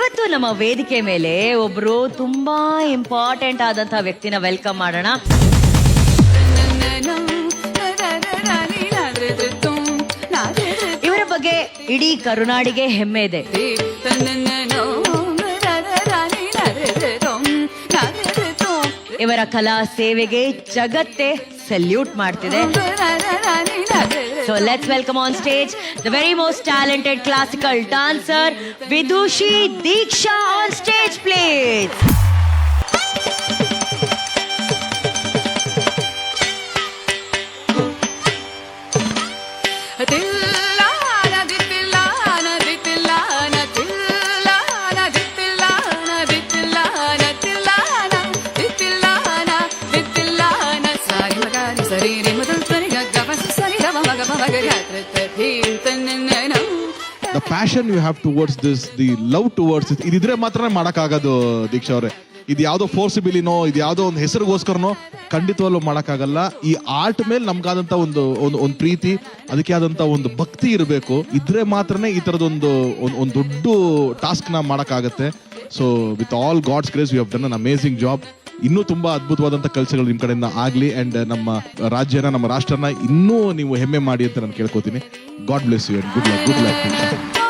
ಇವತ್ತು ನಮ್ಮ ವೇದಿಕೆ ಮೇಲೆ ಒಬ್ರು ತುಂಬಾ ಇಂಪಾರ್ಟೆಂಟ್ ಆದಂತಹ ವ್ಯಕ್ತಿನ ವೆಲ್ಕಮ್ ಮಾಡೋಣ. ಇವರ ಬಗ್ಗೆ ಇಡೀ ಕರುನಾಡಿಗೆ ಹೆಮ್ಮೆ ಇದೆ. ಇವರ ಕಲಾ ಸೇವೆಗೆ ಜಗತ್ತೇ ಸಲ್ಯೂಟ್ ಮಾಡ್ತಿದೆ. So let's welcome on stage the very most talented classical dancer Vidushi Diksha on stage, please. The passion you have towards this, the love towards it, ಇದಿದ್ರೆ ಮಾತ್ರ ಮಾಡಕ್ಕಾಗೋದು ದೀಕ್ಷಾ ಅವರೇ. ಇದು ಯಾವ್ದೋ ಫೋರ್ಸಿಬಿಲಿನೋ, ಇದು ಯಾವ್ದೋ ಒಂದು ಹೆಸರಿಗೋಸ್ಕರನೋ ಖಂಡಿತವಲ್ಲೂ ಮಾಡಕ್ಕಾಗಲ್ಲ. ಈ ಆರ್ಟ್ ಮೇಲೆ ನಮ್ಗಾದಂತ ಒಂದು ಪ್ರೀತಿ, ಅದಕ್ಕೆ ಆದಂತ ಒಂದು ಭಕ್ತಿ ಇರಬೇಕು. ಇದ್ರೆ ಮಾತ್ರನೇ ಈ ತರದೊಂದು ಒಂದು ದೊಡ್ಡ ಟಾಸ್ಕ್ ನ ಮಾಡಕ್ಕಾಗತ್ತೆ. So with all God's grace you have done an amazing job. ಇನ್ನೂ ತುಂಬಾ ಅದ್ಭುತವಾದಂತ ಕೆಲಸಗಳು ನಿಮ್ ಕಡೆಯಿಂದ ಆಗ್ಲಿ ಅಂಡ್ ನಮ್ಮ ರಾಜ್ಯನ, ನಮ್ಮ ರಾಷ್ಟ್ರನ ಇನ್ನೂ ನೀವು ಹೆಮ್ಮೆ ಮಾಡಿ ಅಂತ ನಾನು ಕೇಳ್ಕೊತೀನಿ. God bless you and good luck.